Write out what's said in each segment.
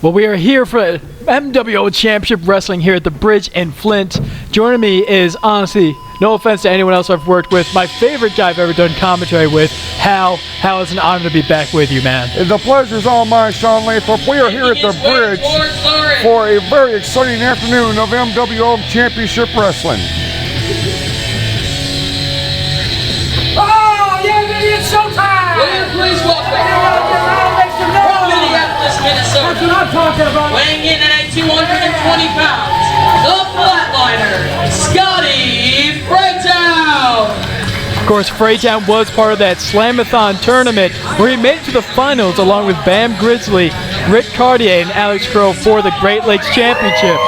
Well, we are here for MWO Championship Wrestling here at the Bridge in Flint. Joining me is, honestly, no offense to anyone else I've worked with, my favorite guy I've ever done commentary with, Hal. Hal, it's an honor to be back with you, man. The pleasure's all mine, Sean Lathrop. We are here at the Bridge for a very exciting afternoon of MWO Championship Wrestling. Oh, yeah, baby, it's showtime! Will you please welcome from Minneapolis, Minnesota, That's what I'm talking about. weighing in at 220 pounds, the Flatliner, Scotty Fraytown. Of course, Fraytown was part of that Slamathon tournament where he made it to the finals along with Bam Grizzly, Rick Cartier, and Alex Crow for the Great Lakes Championship.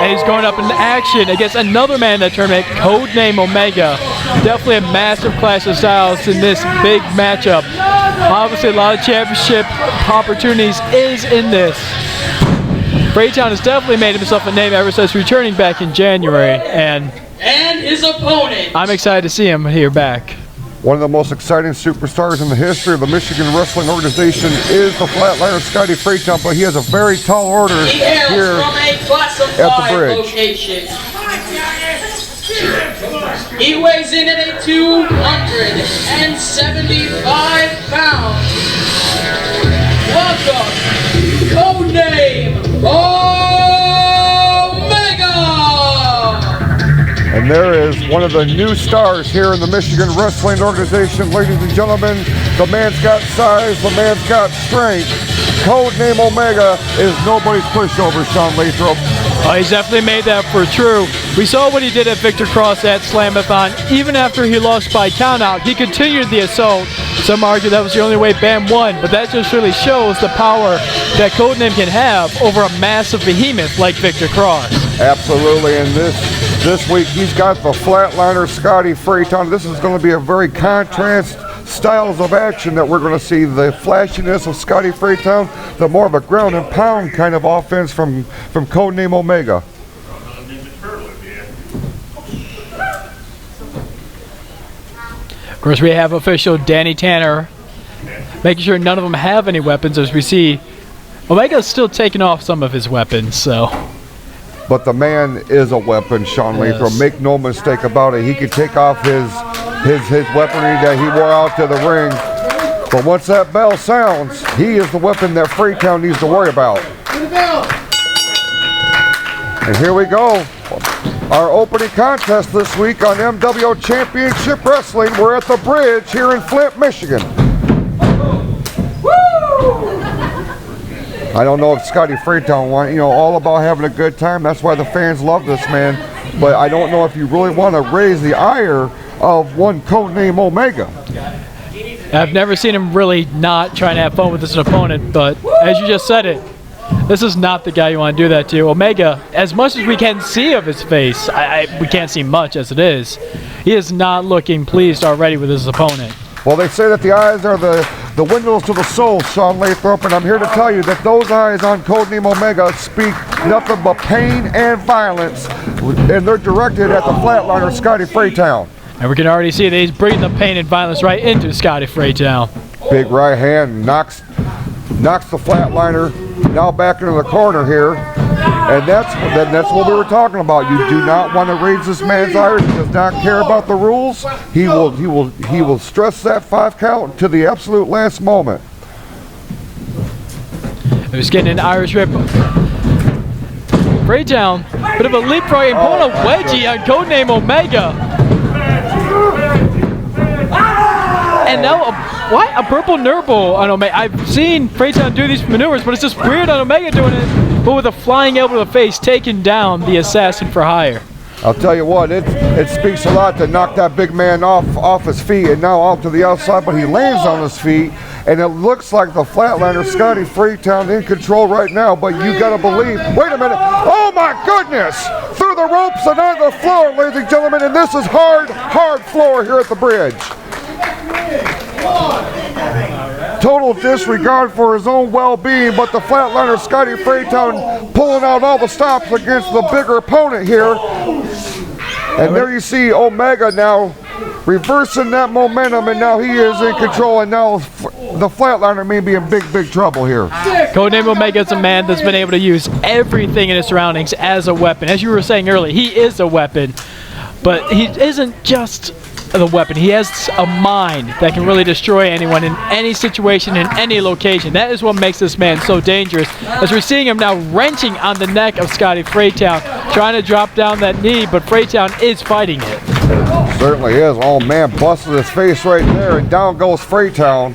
And he's going up in action against another man in that tournament, Codename Omega. Definitely a massive clash of styles in this big matchup. Obviously, a lot of championship opportunities is in this. Fraytown has definitely made himself a name ever since returning back in January, and his opponent. I'm excited to see him here back. One of the most exciting superstars in the history of the Michigan Wrestling Organization is the Flatliner Scotty Fretown, but he has a very tall order He hails here from a class of at the 5 Bridge. location. He weighs in at 275 pounds. Welcome, Codename Omega! And there is one of the new stars here in the Michigan Wrestling Organization. Ladies and gentlemen, the man's got size, the man's got strength. Codename Omega is nobody's pushover, Sean Lathrop. Oh, he's definitely made that for true. We saw what he did at Victor Cross at Slamathon. Even after he lost by countout, he continued the assault. Some argue that was the only way Bam won, but that just really shows the power that Codename can have over a massive behemoth like Victor Cross. Absolutely, and this week he's got the Flatliner Scotty Fretown. This is going to be a very contrast styles of action that we're going to see. The flashiness of Scotty Fretown, the more of a ground and pound kind of offense from Codename Omega. Of course, we have official Danny Tanner making sure none of them have any weapons, as we see Omega's still taking off some of his weapons, so. But the man is a weapon, Sean Lathrop. Make no mistake about it. He can take off his weaponry that he wore out to the ring. But once that bell sounds, he is the weapon that Fraytown needs to worry about. And here we go. Our opening contest this week on MWO Championship Wrestling. We're at the Bridge here in Flint, Michigan. I don't know if Scotty Fraytown all about having a good time. That's why the fans love this man. But I don't know if you really want to raise the ire of one Codename Omega. I've never seen him really not trying to have fun with his opponent, but as you just said it, this is not the guy you want to do that to. Omega, as much as we can see of his face, we can't see much as it is, he is not looking pleased already with his opponent. Well, they say that the eyes are the windows to the soul, Sean Lathrop, and I'm here to tell you that those eyes on Codename Omega speak nothing but pain and violence, and they're directed at the Flatliner Scotty Fraytown. And we can already see that he's bringing the pain and violence right into Scotty Fraytown. Big right hand knocks the Flatliner now back into the corner here, and that's what we were talking about. You do not want to raise this man's ire. He does not care about the rules. He will stress that 5 count to the absolute last moment. He's getting an Irish whip. Fraytown, bit of a leapfrogging, pulling a wedgie on Codename Omega. And now, a purple nurple on Omega. I've seen Fraytown do these maneuvers, but it's just weird on Omega doing it, but with a flying elbow to the face, taking down the assassin for hire. I'll tell you what, it speaks a lot to knock that big man off his feet and now out to the outside, but he lands on his feet, and it looks like the Flatliner Scotty Fraytown in control right now, but you gotta believe, wait a minute, oh my goodness! Through the ropes and on the floor, ladies and gentlemen, and this is hard floor here at the Bridge. Total disregard for his own well-being, but the Flatliner Scotty Fraytown pulling out all the stops against the bigger opponent here. And there you see Omega now reversing that momentum, and now he is in control, and now the Flatliner may be in big trouble here. Codename Omega is a man that's been able to use everything in his surroundings as a weapon. As you were saying earlier, he is a weapon, but he isn't just the weapon. He has a mind that can really destroy anyone in any situation, in any location. That is what makes this man so dangerous. As we're seeing him now wrenching on the neck of Scotty Fraytown, trying to drop down that knee, but Fraytown is fighting it. Certainly is. Oh man, busted his face right there, and down goes Fraytown.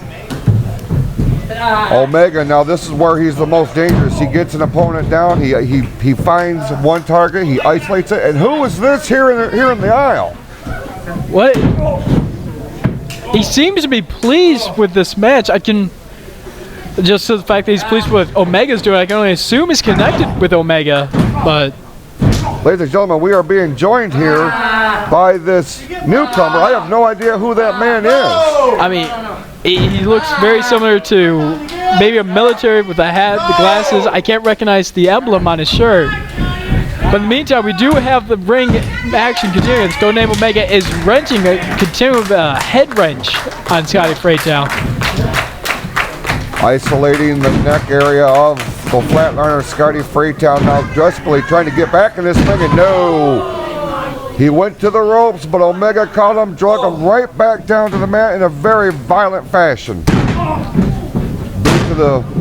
Omega, now this is where he's the most dangerous. He gets an opponent down, he finds one target, he isolates it, and who is this here in the aisle? What? He seems to be pleased with this match. I can, just the fact that he's pleased with what Omega's doing, I can only assume he's connected with Omega, but... Ladies and gentlemen, we are being joined here by this newcomer. I have no idea who that man is. I mean, he looks very similar to maybe a military with a hat, the glasses. I can't recognize the emblem on his shirt. But in the meantime, we do have the ring action continuing. Codename Omega is wrenching a continual head wrench on Scotty Fraytown. Isolating the neck area of the Flatliner, Scotty Fraytown, now desperately trying to get back in this thing, and no! He went to the ropes, but Omega caught him, drug him right back down to the mat in a very violent fashion. Boot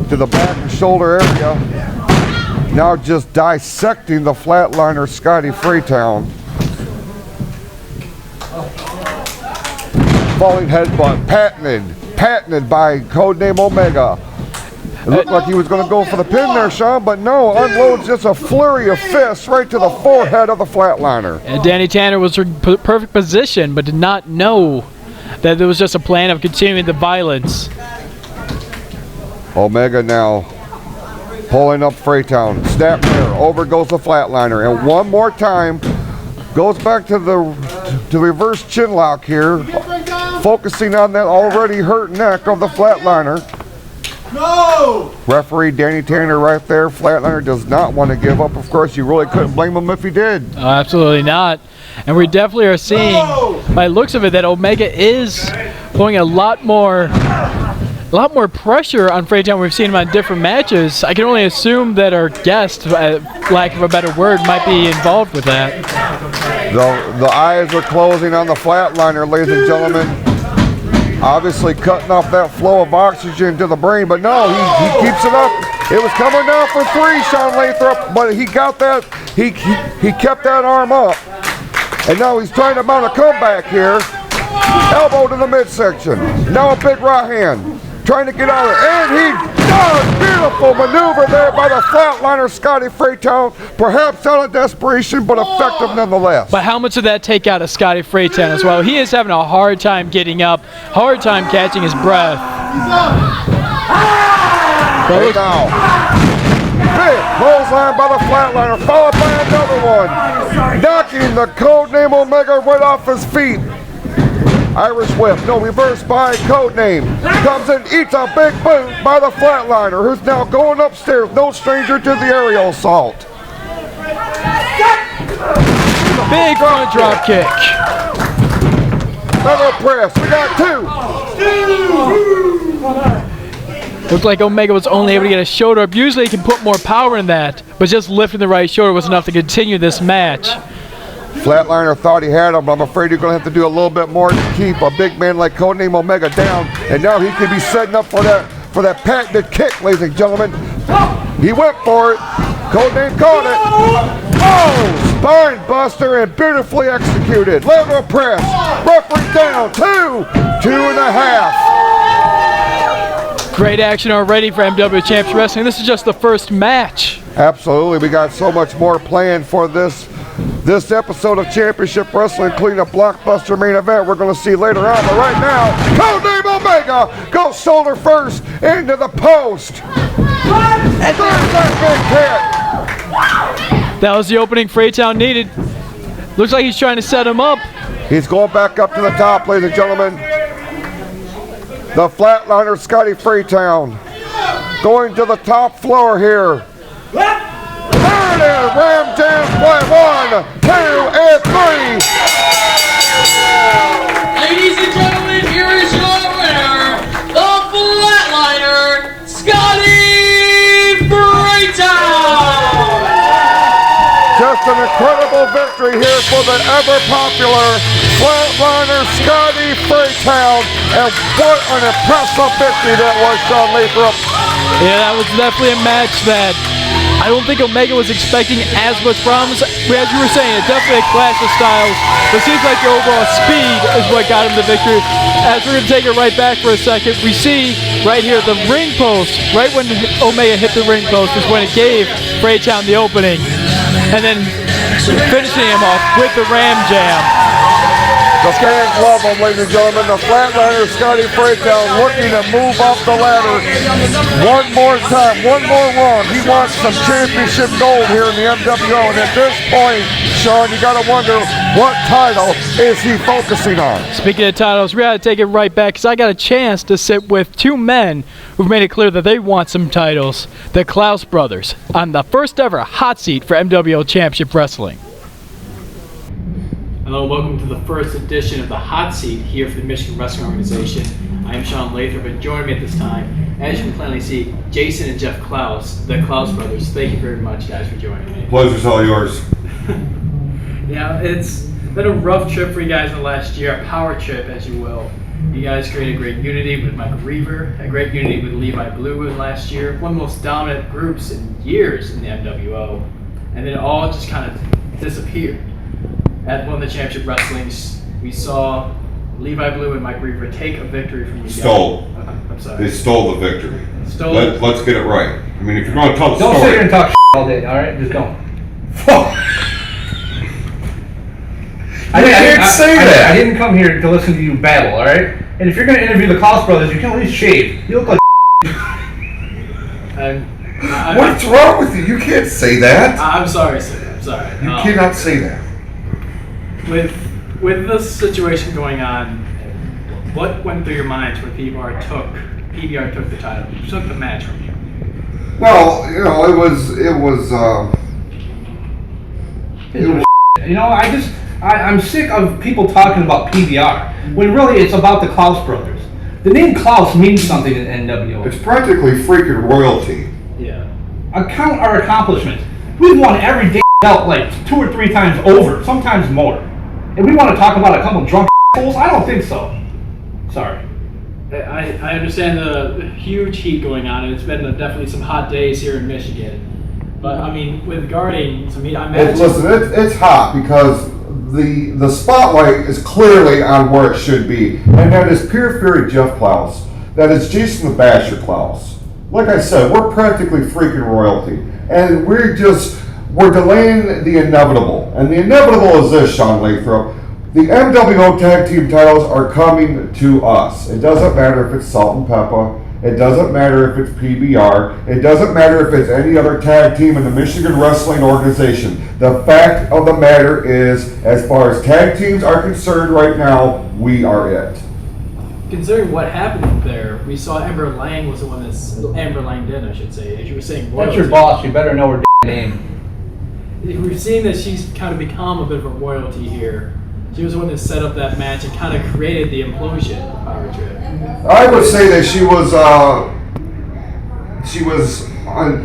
to the back and shoulder area. Now just dissecting the Flatliner, Scotty Fraytown. Falling headbutt, patented by Codename Omega. It looked like he was going to go for the pin there, Sean, but no, unloads just a flurry of fists right to the forehead of the Flatliner. And Danny Tanner was in perfect position, but did not know that there was just a plan of continuing the violence. Omega now pulling up Fraytown. Snap there. Over goes the Flatliner. And one more time, goes back to the reverse chin lock here, focusing on that already hurt neck of the Flatliner. No! Referee Danny Tanner right there. Flatliner does not want to give up. Of course, you really couldn't blame him if he did. Absolutely not. And we definitely are seeing, by the looks of it, that Omega is putting a lot more pressure on Fraytown. We've seen him on different matches. I can only assume that our guest, lack of a better word, might be involved with that. The eyes are closing on the Flatliner, ladies and gentlemen. Obviously cutting off that flow of oxygen to the brain, but no, he keeps it up. It was coming down for three, Sean Lathrop, but he got that, he kept that arm up. And now he's trying to mount a comeback here. Elbow to the midsection. Now a big right hand. Trying to get out of it. And he does! Beautiful maneuver there by the Flatliner, Scotty Fraytown. Perhaps out of desperation, but effective nonetheless. But how much did that take out of Scotty Fraytown as well? He is having a hard time getting up, hard time catching his breath. Right now. Big clothesline by the Flatliner, followed by another one. Knocking the Codename Omega right off his feet. Irish whip, no, reverse by Codename. Comes in, eats a big boot by the Flatliner, who's now going upstairs. No stranger to the aerial assault. Big front drop kick. Another press. We got two. Looked like Omega was only able to get a shoulder up. Usually he can put more power in that, but just lifting the right shoulder was enough to continue this match. Flatliner thought he had him, but I'm afraid you're going to have to do a little bit more to keep a big man like Codename Omega down. And now he could be setting up for that patented kick, ladies and gentlemen. He went for it. Codename caught it. Oh, spine buster and beautifully executed. Lateral press. Referee down. 2.5. Great action already for MWO Championship Wrestling. This is just the first match. Absolutely. We got so much more planned for this episode of Championship Wrestling, including a blockbuster main event we're going to see later on. But right now, Codename Omega goes shoulder first into the post. And there's that big kick. That was the opening Fraytown needed. Looks like he's trying to set him up. He's going back up to the top, ladies and gentlemen. The Flatliner, Scotty Fraytown, going to the top floor here. There it is, Ram Jam play. 1, 2, and 3. Ladies and gentlemen, here is your winner, the Flatliner, Scotty Fraytown! Just an incredible victory here for the ever-popular Flatliner Scotty Fraytown, and what an impressive victory that was, Sean Lathrop. Yeah, that was definitely a match that I don't think Omega was expecting as much promise. As you were saying, it's definitely a clash of styles, but it seems like the overall speed is what got him the victory. As we're going to take it right back for a second, we see right here the ring post. Right when Omega hit the ring post is when it gave Fraytown the opening, and then finishing him off with the Ram Jam. The fans love him, ladies and gentlemen. The Flatliner Scotty Fraytown looking to move up the ladder one more time, one more run. He wants some championship gold here in the MWO, and at this point, Sean, you got to wonder what title is he focusing on. Speaking of titles, we got to take it right back because I got a chance to sit with two men who've made it clear that they want some titles, the Claus brothers, on the first ever hot seat for MWO Championship Wrestling. Hello, welcome to the first edition of the Hot Seat here for the Michigan Wrestling Organization. I am Sean Lathrop, and joining me at this time, as you can plainly see, Jason and Jeff Claus, the Claus brothers. Thank you very much, guys, for joining me. Pleasure's all yours. Yeah, it's been a rough trip for you guys in the last year, a power trip, as you will. You guys created great unity with Mike Reaver, a great unity with Levi Blue last year, one of the most dominant groups in years in the MWO, and then it all just kind of disappeared. At one of the championship wrestlings, we saw Levi Blue and Mike Reaver take a victory from you guys. Stole. I'm sorry. They stole the victory. Stole it. Let's get it right. I mean, if you're going to tell the Don't story. sit here and talk all day, all right? Just don't. I didn't come here to listen to you babble, all right? And if you're going to interview the Claus brothers, you can at least shave. You look like What's wrong with you? You can't say that. I'm sorry, sir. I'm sorry. You cannot say that. With this situation going on, what went through your minds when PBR took the title, took the match from you? Well, you know, it was. You know, I'm sick of people talking about PBR when really it's about the Claus brothers. The name Claus means something in NWO. It's practically freaking royalty. Yeah. Count our accomplishments. We've won every day belt like 2 or 3 times over, sometimes more. And we want to talk about a couple drunk assholes? I don't think so. Sorry. I understand the huge heat going on, and it's been definitely some hot days here in Michigan. But I mean, with guarding, I imagine. Listen, it's hot because the spotlight is clearly on where it should be, and that is Pure Fury Jeff Claus. That is Jason the Basher Claus. Like I said, we're practically freaking royalty, and we're delaying the inevitable. And the inevitable is this, Sean Lathrop. The MWO Tag Team titles are coming to us. It doesn't matter if it's Salt and Pepper. It doesn't matter if it's PBR. It doesn't matter if it's any other tag team in the Michigan Wrestling Organization. The fact of the matter is, as far as tag teams are concerned right now, we are it. Considering what happened there, we saw Amber Lang was the one Amber Lang did, I should say. As you were saying, That's your boss. You better know her name. We've seen that she's kind of become a bit of a royalty here. She was the one that set up that match and kind of created the implosion of Power Trip. I would say that she was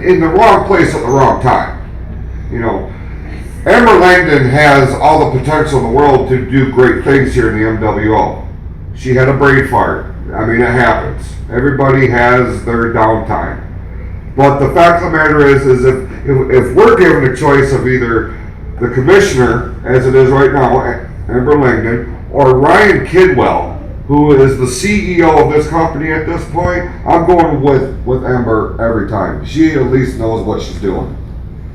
in the wrong place at the wrong time. You know, Amber Langdon has all the potential in the world to do great things here in the MWO. She had a brain fart. I mean, it happens. Everybody has their downtime. But the fact of the matter is if we're given a choice of either the commissioner, as it is right now, Amber Langdon, or Ryan Kidwell, who is the CEO of this company at this point, I'm going with Amber every time. She at least knows what she's doing.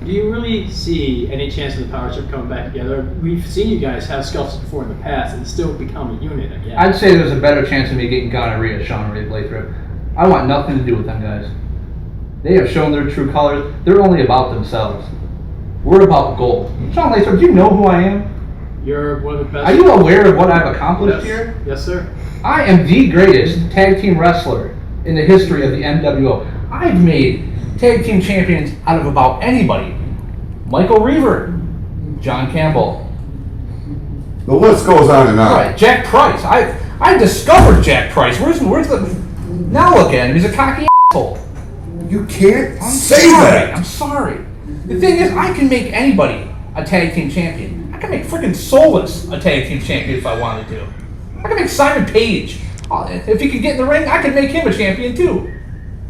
Do you really see any chance of the Power Trip coming back together? We've seen you guys have scuffles before in the past and still become a unit again. I'd say there's a better chance of me getting gonorrhea, Sean Lathrop. I want nothing to do with them guys. They have shown their true colors. They're only about themselves. We're about gold. Sean Lathrop, do you know who I am? You're one of the best. Are you aware of what I've accomplished here? Yes, sir. I am the greatest tag team wrestler in the history of the MWO. I've made tag team champions out of about anybody. Michael Reaver, John Campbell. The list goes on and on. Right, Jack Price. I discovered Jack Price. Where's the? Now look at him. He's a cocky asshole. You can't I'm say sorry. that. I'm sorry. The thing is, I can make anybody a tag team champion. I can make freaking Soulless a tag team champion if I wanted to. I can make Simon Paige. If he could get in the ring, I could make him a champion too.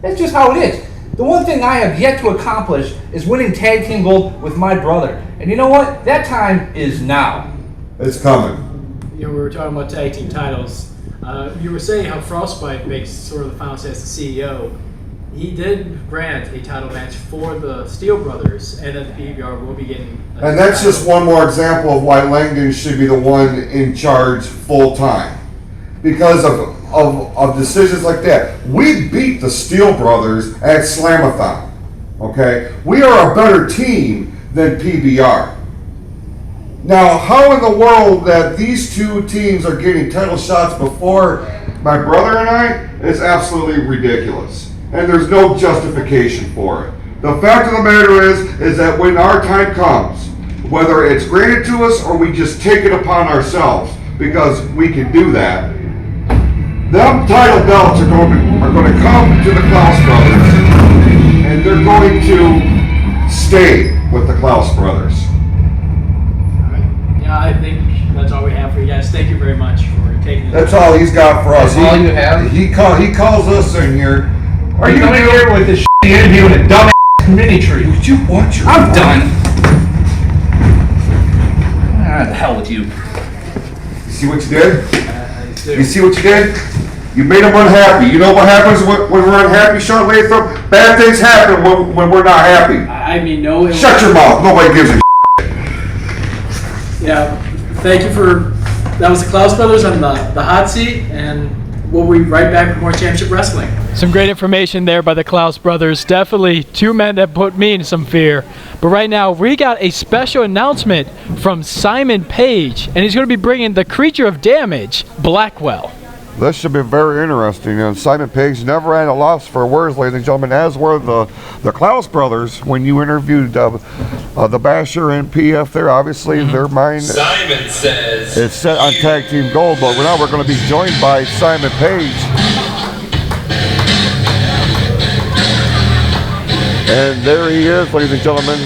That's just how it is. The one thing I have yet to accomplish is winning tag team gold with my brother. And you know what? That time is now. It's coming. You know, we were talking about tag team titles. You were saying how Frostbite makes sort of the final say as the CEO. He did grant a title match for the Steel Brothers, and then the PBR will be getting. And that's just one more example of why Langdon should be the one in charge full time. Because of decisions like that. We beat the Steel Brothers at Slamathon. Okay? We are a better team than PBR. Now, how in the world that these two teams are getting title shots before my brother and I is absolutely ridiculous. And there's no justification for it. The fact of the matter is that when our time comes, whether it's granted to us or we just take it upon ourselves, because we can do that, them title belts are going to come to the Claus brothers, and they're going to stay with the Claus brothers. Yeah, I think that's all we have for you guys. Thank you very much for taking this. That's all he's got for us. That's all you have? He calls us in here. Are you coming here with this shitty interview and a dumb mini tree? Would you watch your I'm mouth? done. Ah, the hell with you. You see what you did? You see what you did? You made them unhappy. You know what happens when we're unhappy, Sean Latham? Bad things happen when we're not happy. I mean, no. Shut your mouth. Nobody gives a Yeah, thank you for. That was the Claus Brothers on the hot seat, and we'll be right back with more Championship Wrestling. Some great information there by the Claus brothers. Definitely two men that put me in some fear. But right now, we got a special announcement from Simon Paige, and he's going to be bringing the creature of damage, Blackwell. This should be very interesting. And Simon Paige never had a loss for words, ladies and gentlemen, as were the Claus brothers when you interviewed the Basher and PF there. Obviously, their mind Simon says is set on tag team gold, but now we're going to be joined by Simon Paige. And there he is, ladies and gentlemen,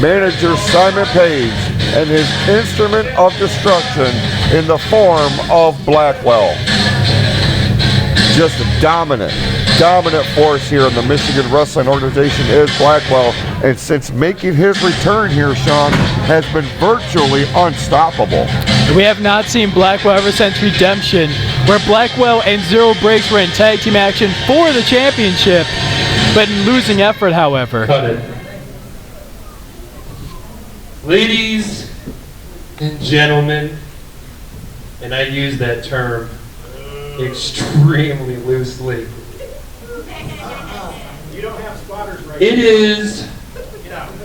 manager Simon Paige and his instrument of destruction in the form of Blackwell. Just a dominant force here in the Michigan Wrestling Organization is Blackwell, and since making his return here, Sean, has been virtually unstoppable. We have not seen Blackwell ever since Redemption, where Blackwell and Zero Breaks were in tag team action for the championship, but in losing effort, however. cut it. Ladies and gentlemen, and I use that term extremely loosely. It is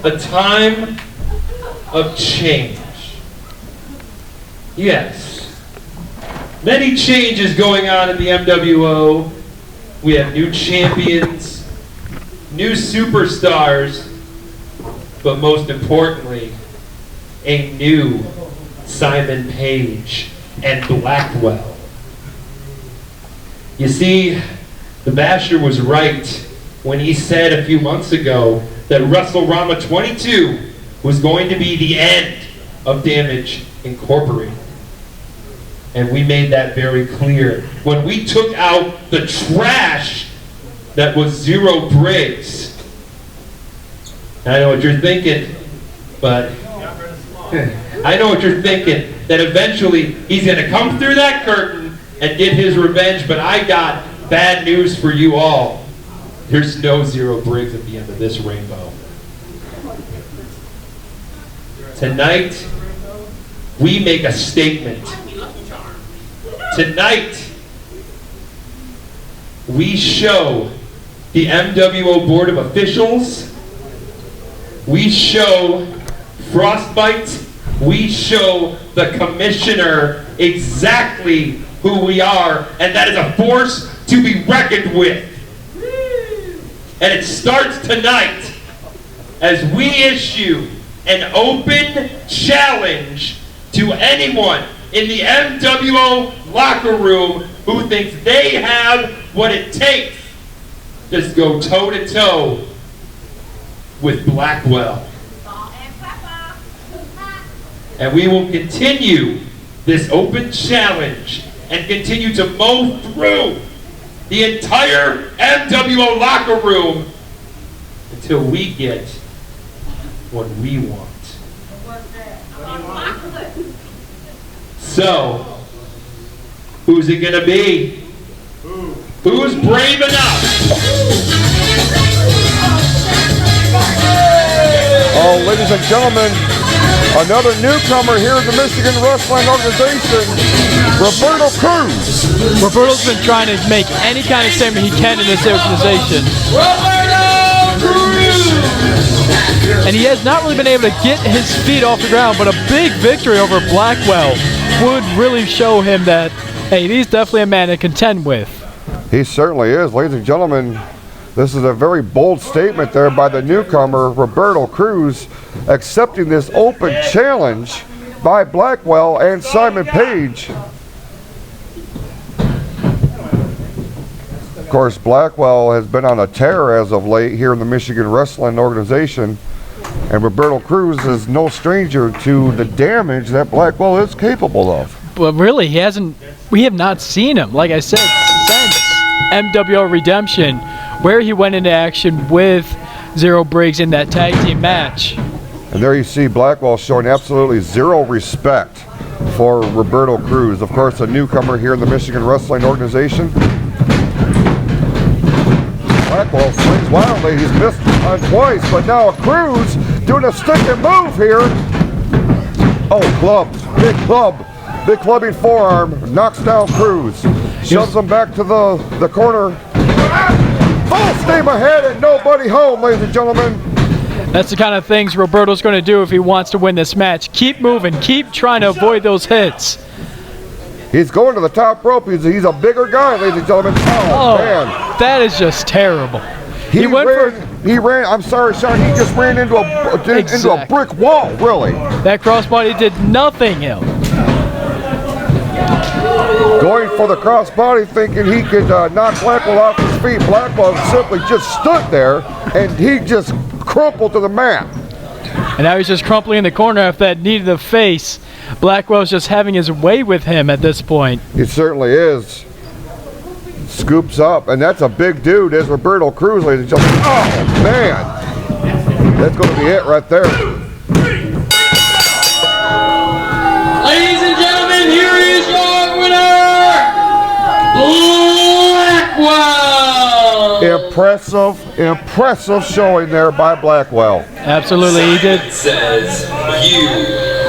a time of change. Yes. Many changes going on in the MWO. We have new champions, new superstars, but most importantly, a new Simon Paige and Blackwell. You see, the Basher was right when he said a few months ago that WrestleRama 22 was going to be the end of Damage Incorporated. And we made that very clear. When we took out the trash that was Zero Breaks. I know what you're thinking, but I know what you're thinking, that eventually he's going to come through that curtain and get his revenge, but I got bad news for you all. There's no Zero Breaks at the end of this rainbow. Tonight, we make a statement. Tonight, we show the MWO Board of Officials, we show Frostbite, we show the Commissioner exactly who we are, and that is a force to be reckoned with. And it starts tonight as we issue an open challenge to anyone in the MWO locker room who thinks they have what it takes to go toe-to-toe with Blackwell. And we will continue this open challenge and continue to mow through the entire MWO locker room until we get what we want. So, who's it gonna be? Who's brave enough? Oh, ladies and gentlemen, another newcomer here in the Michigan Wrestling Organization, Roberto Cruz. Roberto's been trying to make any kind of statement he can in this organization. Roberto Cruz! And he has not really been able to get his feet off the ground, but a big victory over Blackwell would really show him that, hey, he's definitely a man to contend with. He certainly is, ladies and gentlemen. This is a very bold statement there by the newcomer, Roberto Cruz, accepting this open challenge by Blackwell and Simon Paige. Of course, Blackwell has been on a tear as of late here in the Michigan Wrestling Organization, and Roberto Cruz is no stranger to the damage that Blackwell is capable of. But really, we have not seen him, like I said, since MWO Redemption, where he went into action with Zero Briggs in that tag team match. And there you see Blackwell showing absolutely zero respect for Roberto Cruz. Of course, a newcomer here in the Michigan Wrestling Organization. Blackwell swings wildly. He's missed on twice, but now a Cruz doing a stick and move here. Oh, clubs. Big clubbing forearm. Knocks down Cruz. Shoves him back to the corner. Full steam ahead and nobody home, ladies and gentlemen. That's the kind of things Roberto's going to do if he wants to win this match. Keep moving. Keep trying to avoid those hits. He's going to the top rope. He's a bigger guy, ladies and gentlemen. Oh, man. That is just terrible. He ran, I'm sorry, Sean, he just ran into a brick wall, really. That crossbody did nothing, Going for the crossbody, thinking he could knock Blackwell off his feet. Blackwell simply just stood there, and he just crumpled to the mat. And now he's just crumpling in the corner after that knee to the face. Blackwell's just having his way with him at this point. He certainly is. Scoops up, and that's a big dude. There's Roberto Cruz, ladies and gentlemen. Oh, man. That's going to be it right there. Ladies and gentlemen, here is your winner, Blackwell! Impressive showing there by Blackwell. Absolutely, he did. Says you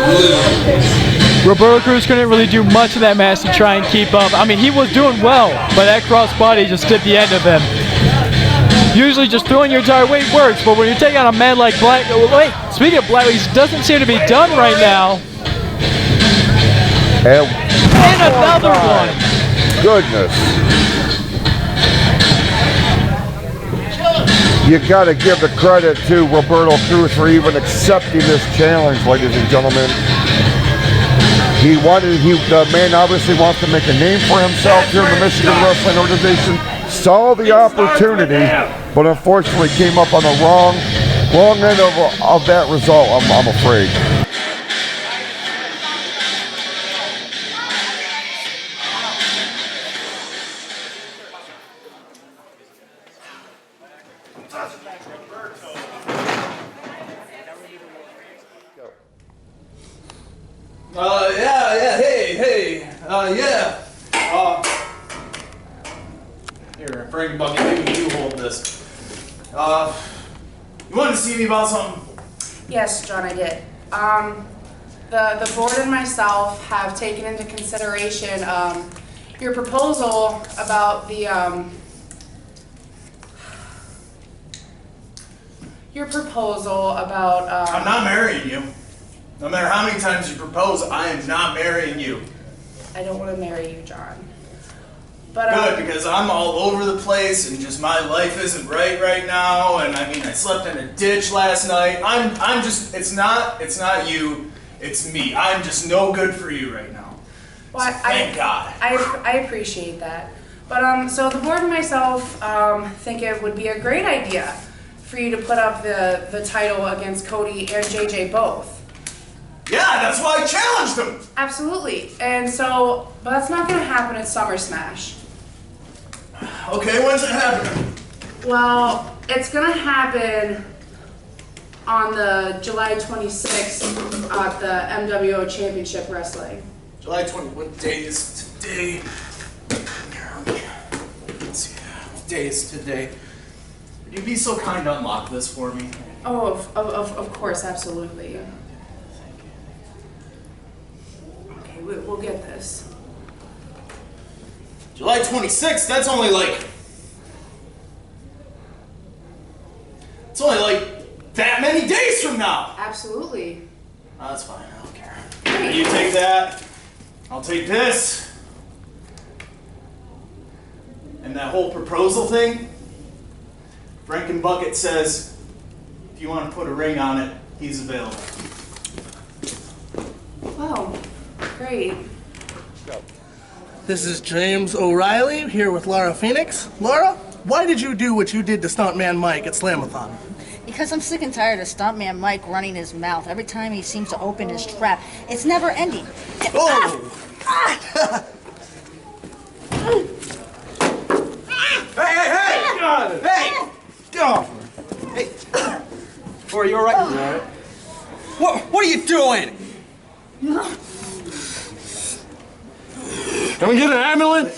lose. Roberto Cruz couldn't really do much in that match to try and keep up. I mean, he was doing well, but that crossbody just did the end of him. Usually just throwing your entire weight works, but when you take on a man like Blackwell, wait, speaking of Blackwell, he doesn't seem to be done right now. And another one. Goodness. You got to give the credit to Roberto Cruz for even accepting this challenge, ladies and gentlemen. The man obviously wants to make a name for himself here in the Michigan Wrestling Organization. Saw the opportunity, but unfortunately came up on the wrong end of that result, I'm afraid. Here, Frank Bucket, you hold this. You wanted to see me about something? Yes, John, I did. The board and myself have taken into consideration your proposal about the I'm not marrying you. No matter how many times you propose, I am not marrying you. I don't want to marry you, John. But good, because I'm all over the place and just my life isn't right now. And I mean, I slept in a ditch last night. I'm just, it's not you, it's me. I'm just no good for you right now. Well, Thank God. I appreciate that. But so the board and myself think it would be a great idea for you to put up the title against Cody and JJ both. Yeah, that's why I challenged him. Absolutely. And so, but that's not going to happen at Summer Smash. Okay, when's it happening? Well, it's going to happen on the July 26th at the MWO Championship Wrestling. July 20. What day is today? Let's see. What day is today? Would you be so kind to unlock this for me? Oh, of course, absolutely. Okay, we'll get this. July 26th, that's only like... It's only like that many days from now. Absolutely. Oh, that's fine, I don't care. You take that, I'll take this. And that whole proposal thing, Franken Bucket says, if you want to put a ring on it, he's available. Oh, great. This is James O'Reilly here with Laura Phoenix. Laura, why did you do what you did to Stuntman Mike at Slamathon? Because I'm sick and tired of Stuntman Mike running his mouth every time he seems to open his trap. It's never ending. Oh! Hey! Hey! Get off her! Hey! Are you alright? What are you doing? Can we get an ambulance?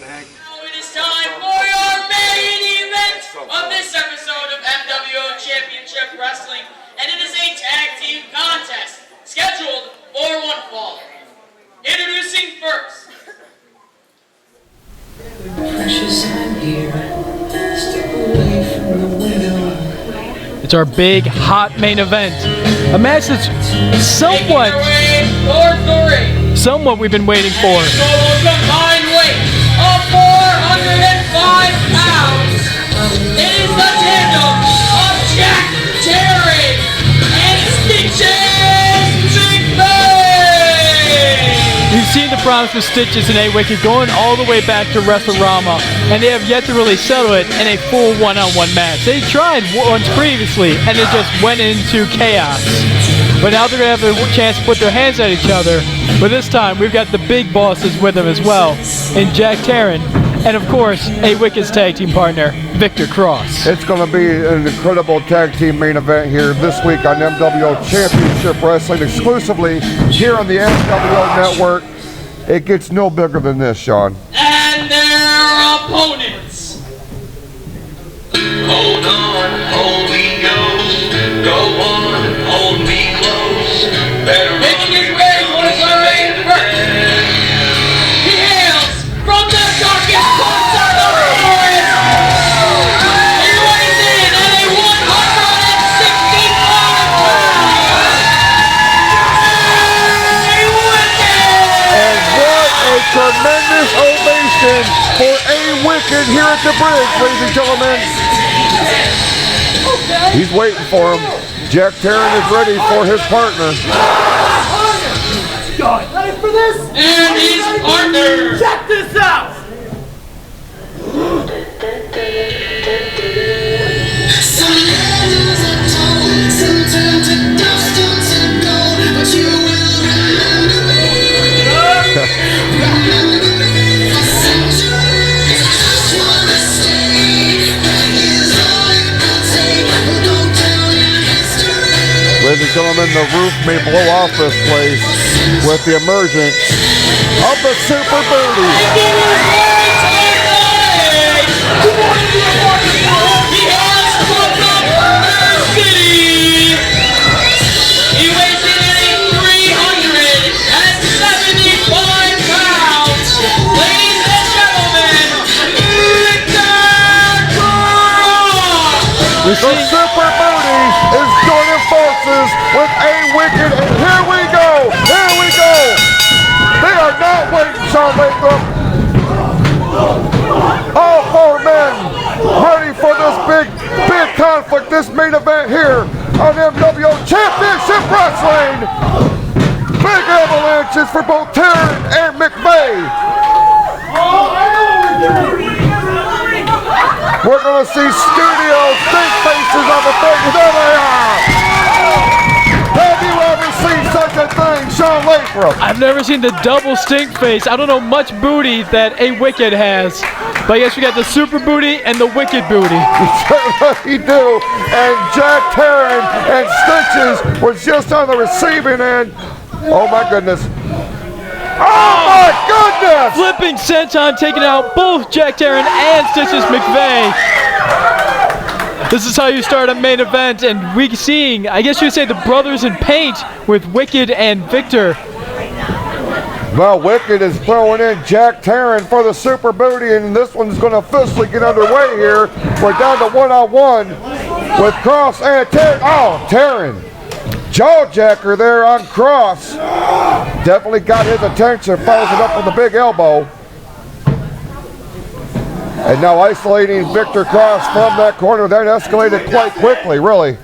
Now it is time for your main event of this episode of MWO Championship Wrestling, and it is a tag team contest scheduled for one fall. Introducing first. Precious, I'm here. Step away from the window. It's our big, hot main event. A match that's somewhat we've been waiting for. Total combined weight of 405 pounds. It is the tandem of Jack, Teryn, and Stitches McVey. We've seen the promise of Stitches and A-Wicked going all the way back to WrestleRama, and they have yet to really settle it in a full one-on-one match. They tried once previously, and it just went into chaos. But now they're going to have a chance to put their hands at each other. But this time, we've got the big bosses with them as well, in Jack Teryn, and of course, A-Wicked's tag team partner, Victor Cross. It's going to be an incredible tag team main event here this week on MWO Championship Wrestling, exclusively here on the MWO Network. It gets no bigger than this, Sean. And their opponents. Hold on, hold me close. Go on, hold me close. Better making his way towards the ring first. He hails from the darkest parts of the forest. He weighs in at a 165 pounds. And what a tremendous ovation for A-Wicked here at the bridge, ladies and gentlemen. He's waiting for him. Jack Teryn is ready for his partner. Ready for this? And his partner. Check this out. Some legends are told, some turn to dust or to gold, but you will remember me. Remember me for centuries. Just wanna stay. That is all it will take. We'll go down in history. Ladies and gentlemen, the roof may blow off this place with the emergence of the Super Booty. He has from the city. He weighs in at a 375 pounds. Ladies and gentlemen, Victor Cross. The Super Booty is joining forces with A-Wicked, and here we go! Here we go! They are not waiting, Sean Latham. All four men ready for this big conflict, this main event here on MWO Championship Wrestling. Big avalanches for both Teryn and McVey. We're going to see studio stink faces on the thing. There they are. Have you ever seen such a thing, Sean Lathrop? I've never seen the double stink face. I don't know much booty that a Wicked has. But yes, we got the super booty and the Wicked booty. You do. And Jack Teryn and Stitches was just on the receiving end. Oh my goodness. Oh my goodness! Flipping senton taking out both Jack Teryn and Stitches McVey. This is how you start a main event, and we seeing, I guess you'd say, the brothers in paint with Wicked and Victor. Well, Wicked is throwing in Jack Teryn for the super booty, and this one's going to officially get underway here. We're down to one-on-one with Cross and Teryn. Oh, Teryn. Jawjacker there on Cross. Definitely got his attention, follows it up with a big elbow. And now isolating Victor Cross from that corner. That escalated quite quickly, really.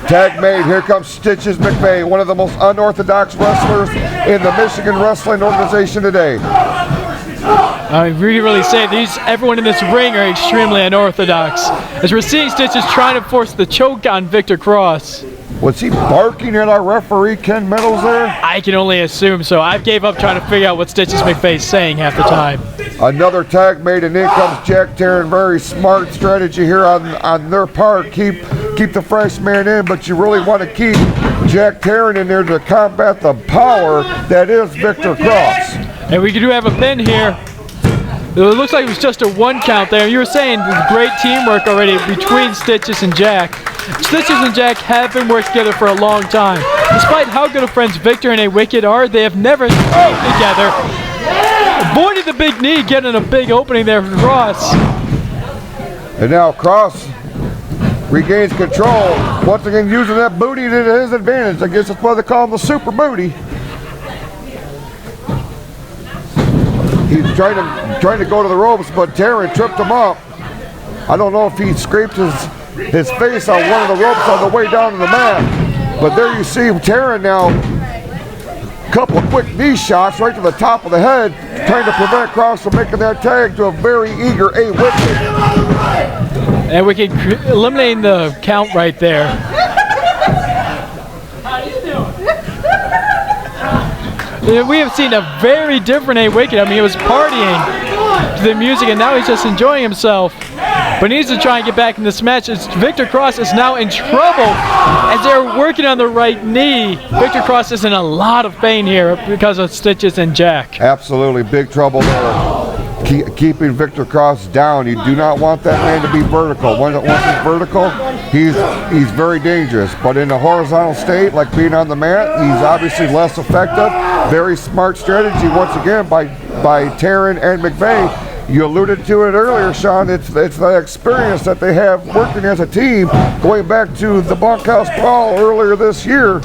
Tag made. Here comes Stitches McVey, one of the most unorthodox wrestlers in the Michigan Wrestling Organization today. I really say everyone in this ring are extremely unorthodox. As we're seeing Stitches trying to force the choke on Victor Cross. Was he barking at our referee, Ken Meadows, there? I can only assume so. I gave up trying to figure out what Stitches McVey's saying half the time. Another tag made, and in comes Jack Teryn. Very smart strategy here on their part. Keep the fresh man in, but you really want to keep Jack Teryn in there to combat the power that is Victor Cross. And we do have a pin here. It looks like it was just a one count there. You were saying great teamwork already between Stitches and Jack. Stitches and Jack have been working together for a long time. Despite how good of friends Victor and a Wicked are, they have never trained together. Avoided the big knee, getting a big opening there for Cross. And now Cross regains control. Once again using that booty to his advantage. I guess that's why they call him the super booty. He's trying to go to the ropes, but Teryn tripped him up. I don't know if he scraped his face on one of the ropes on the way down to the mat. But there you see Teryn now. Couple of quick knee shots right to the top of the head, trying to prevent Cross from making that tag to a very eager A Wicked. And we can eliminating the count right there. We have seen a very different A Wicked. I mean, he was partying to the music, and now he's just enjoying himself. But he needs to try and get back in this match. Victor Cross is now in trouble as they're working on the right knee. Victor Cross is in a lot of pain here because of Stitches and Jack. Absolutely, big trouble there. Keeping Victor Cross down. You do not want that man to be vertical. Once he's vertical, he's very dangerous. But in a horizontal state, like being on the mat, he's obviously less effective. Very smart strategy once again by Teryn and McVey. You alluded to it earlier, Sean. It's the experience that they have working as a team, going back to the bunkhouse brawl earlier this year.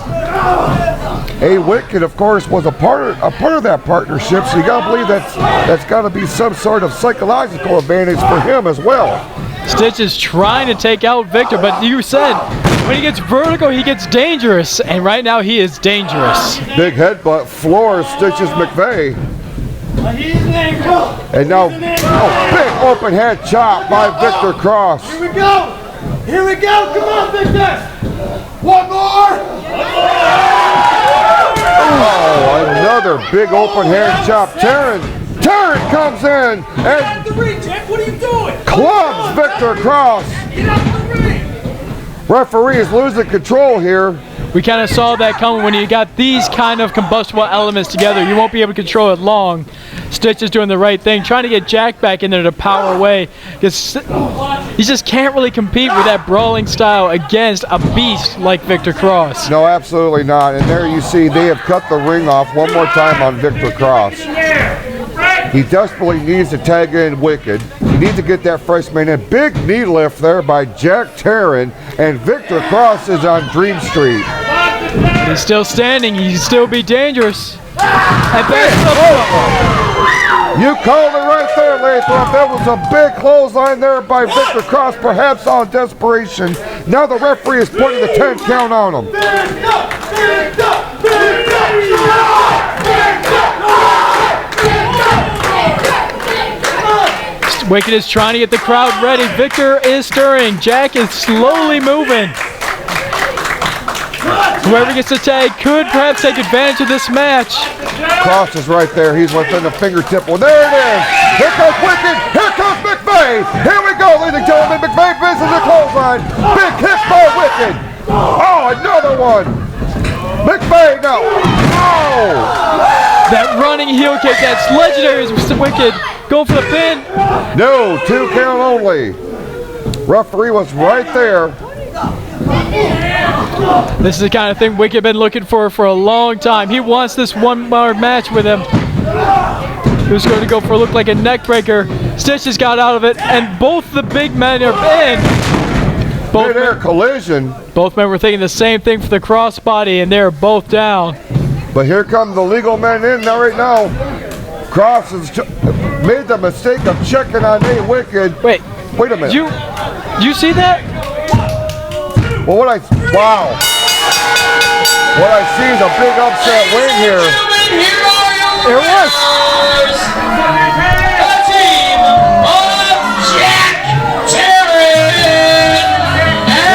A Wicked, of course, was a part of that partnership, so you gotta believe that's got to be some sort of psychological advantage for him as well. Stitch is trying to take out Victor, but you said when he gets vertical, he gets dangerous, and right now he is dangerous. Big headbutt floors Stitches McVey. And now, big open hand chop by Victor Cross. Here we go! Here we go! Come on, Victor! One more! Oh, another big open hand chop. Teryn comes in and What are you doing? clubs Victor Cross. Get out the ring! Referee is losing control here. We kind of saw that coming. When you got these kind of combustible elements together, you won't be able to control it long. Stitch is doing the right thing, trying to get Jack back in there to power away. Because he just can't really compete with that brawling style against a beast like Victor Cross. No, absolutely not. And there you see they have cut the ring off one more time on Victor Cross. He desperately needs to tag in Wicked. He needs to get that freshman in. Big knee lift there by Jack Teryn, and Victor Cross is on Dream Street. He's still standing. He can still be dangerous. And that's you called it right there, Lathrop. That was a big clothesline there by Victor Cross, perhaps on desperation. Now the referee is putting the 10 count on him. Wicked is trying to get the crowd ready. Victor is stirring. Jack is slowly moving. Whoever gets the tag could perhaps take advantage of this match. Cross is right there. He's within a fingertip. Well, there it is. Here comes Wicked. Here comes McVey. Here we go, ladies and gentlemen. McVey misses the clothesline. Big kick by Wicked. Oh, another one. McVey, no. Oh. That running heel kick, that's legendary. Wicked going for the pin. No, 2 count only. Referee was right there. This is the kind of thing Wicked been looking for a long time. He wants this one more match with him. He was going to go for a look like a neck breaker. Stitches got out of it, and both the big men are in. Mid-air collision. Both men were thinking the same thing for the crossbody, and they're both down. But here come the legal men in now right now. Cross has made the mistake of checking on A Wicked. Wait a minute. You see that? Well, wow. What I see is a big upset win here. There it was. The team of Jack, Teryn, and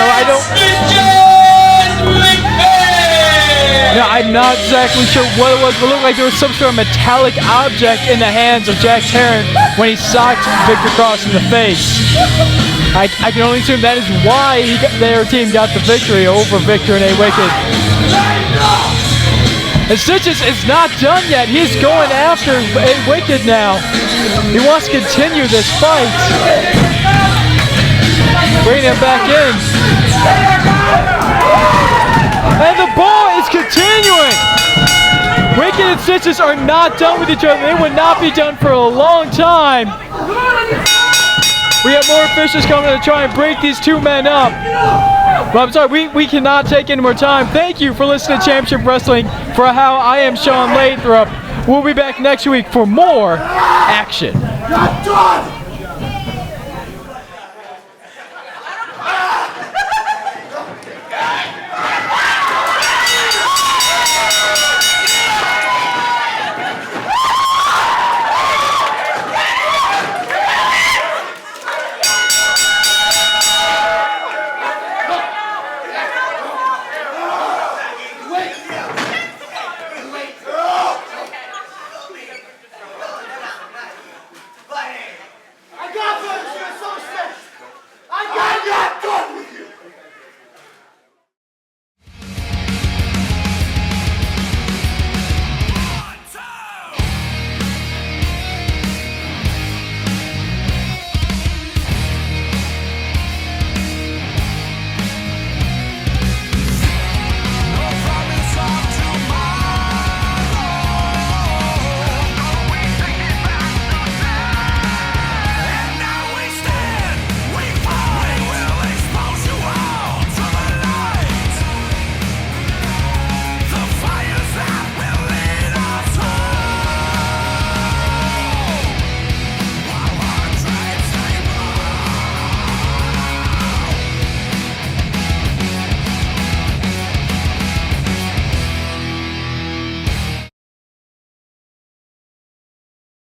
No, I'm not exactly sure what it was, but it looked like there was some sort of metallic object in the hands of Jack Teryn when he socked Victor Cross in the face. I can only assume that is why their team got the victory over Victor and A Wicked. And Stitches is not done yet. He's going after A Wicked now. He wants to continue this fight. Bringing him back in. And the ball is continuing. Wicked and Stitches are not done with each other. They would not be done for a long time. We have more officials coming to try and break these two men up. But I'm sorry, we cannot take any more time. Thank you for listening to Championship Wrestling. For How I am Sean Lathrop. We'll be back next week for more action. Not done!